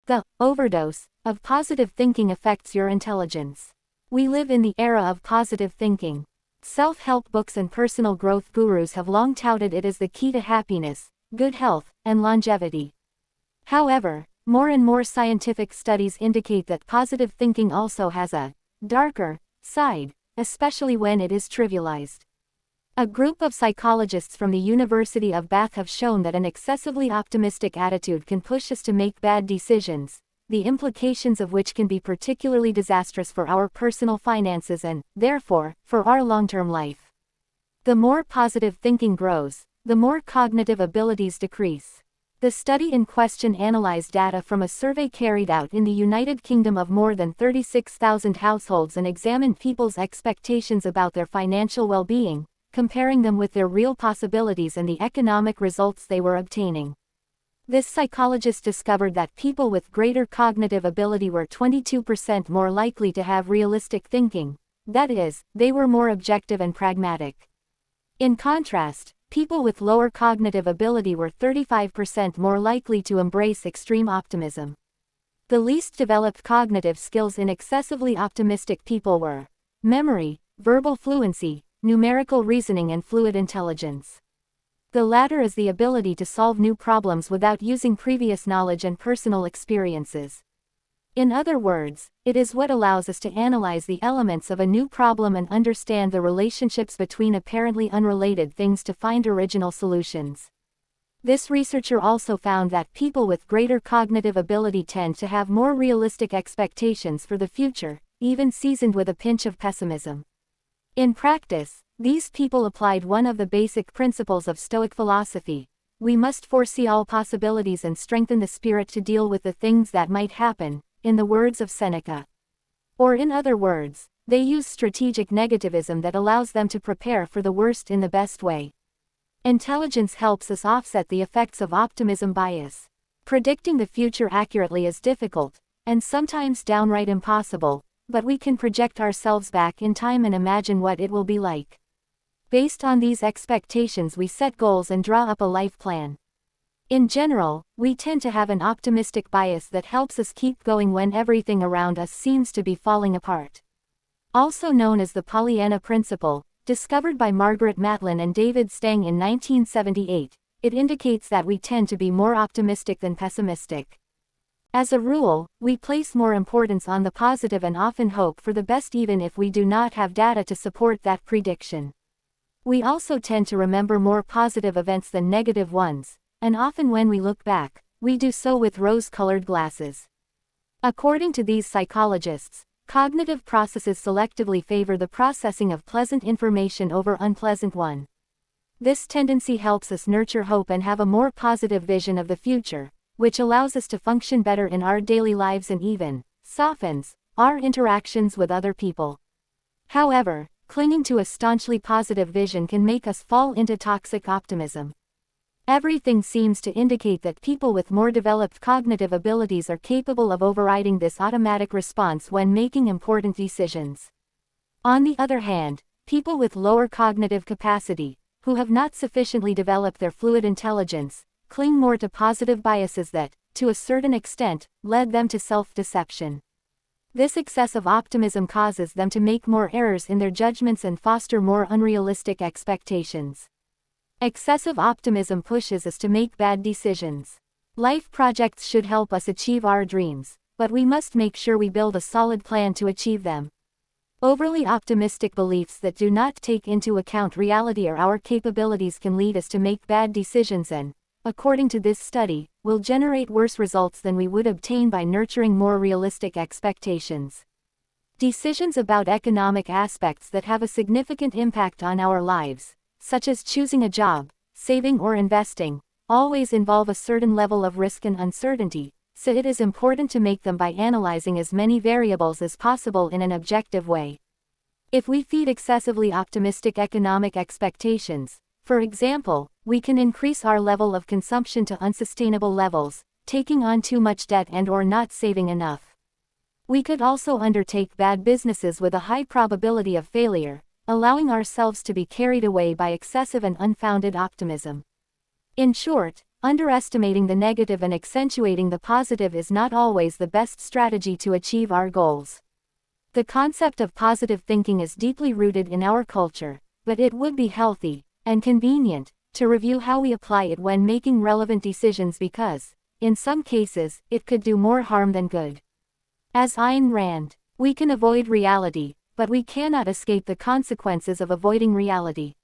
The overdose of positive thinking affects your intelligence. We live in the era of positive thinking. Self-help books and personal growth gurus have long touted it as the key to happiness, good health, and longevity. However, more and more scientific studies indicate that positive thinking also has a darker side, especially when it is trivialized. A group of psychologists from the University of Bath have shown that an excessively optimistic attitude can push us to make bad decisions, the implications of which can be particularly disastrous for our personal finances and, therefore, for our long-term life. The more positive thinking grows, the more cognitive abilities decrease. The study in question analyzed data from a survey carried out in the United Kingdom of more than 36,000 households and examined people's expectations about their financial well-being, comparing them with their real possibilities and the economic results they were obtaining. This psychologist discovered that people with greater cognitive ability were 22% more likely to have realistic thinking, that is, they were more objective and pragmatic. In contrast, people with lower cognitive ability were 35% more likely to embrace extreme optimism. The least developed cognitive skills in excessively optimistic people were memory, verbal fluency, numerical reasoning, and fluid intelligence. The latter is the ability to solve new problems without using previous knowledge and personal experiences. In other words, it is what allows us to analyze the elements of a new problem and understand the relationships between apparently unrelated things to find original solutions. This researcher also found that people with greater cognitive ability tend to have more realistic expectations for the future, even seasoned with a pinch of pessimism. In practice, these people applied one of the basic principles of Stoic philosophy: we must foresee all possibilities and strengthen the spirit to deal with the things that might happen, in the words of Seneca. Or in other words, they use strategic negativism that allows them to prepare for the worst in the best way. Intelligence helps us offset the effects of optimism bias. Predicting the future accurately is difficult, and sometimes downright impossible, but we can project ourselves back in time and imagine what it will be like. Based on these expectations, we set goals and draw up a life plan. In general, we tend to have an optimistic bias that helps us keep going when everything around us seems to be falling apart. Also known as the Pollyanna Principle, discovered by Margaret Matlin and David Stang in 1978, it indicates that we tend to be more optimistic than pessimistic. As a rule, we place more importance on the positive and often hope for the best even if we do not have data to support that prediction. We also tend to remember more positive events than negative ones, and often when we look back, we do so with rose-colored glasses. According to these psychologists, cognitive processes selectively favor the processing of pleasant information over unpleasant one. This tendency helps us nurture hope and have a more positive vision of the future, which allows us to function better in our daily lives and even softens our interactions with other people. However, clinging to a staunchly positive vision can make us fall into toxic optimism. Everything seems to indicate that people with more developed cognitive abilities are capable of overriding this automatic response when making important decisions. On the other hand, people with lower cognitive capacity, who have not sufficiently developed their fluid intelligence, cling more to positive biases that, to a certain extent, led them to self-deception. This excessive optimism causes them to make more errors in their judgments and foster more unrealistic expectations. Excessive optimism pushes us to make bad decisions. Life projects should help us achieve our dreams, but we must make sure we build a solid plan to achieve them. Overly optimistic beliefs that do not take into account reality or our capabilities can lead us to make bad decisions and, according to this study, will generate worse results than we would obtain by nurturing more realistic expectations. Decisions about economic aspects that have a significant impact on our lives, such as choosing a job, saving or investing, always involve a certain level of risk and uncertainty, so it is important to make them by analyzing as many variables as possible in an objective way. If we feed excessively optimistic economic expectations, for example, we can increase our level of consumption to unsustainable levels, taking on too much debt and/or not saving enough. We could also undertake bad businesses with a high probability of failure, allowing ourselves to be carried away by excessive and unfounded optimism. In short, Underestimating the negative and accentuating the positive is not always the best strategy to achieve our goals. The concept of positive thinking is deeply rooted in our culture, but it would be healthy and convenient to review how we apply it when making relevant decisions because, in some cases, it could do more harm than good. As Ayn Rand, we can avoid reality, but we cannot escape the consequences of avoiding reality.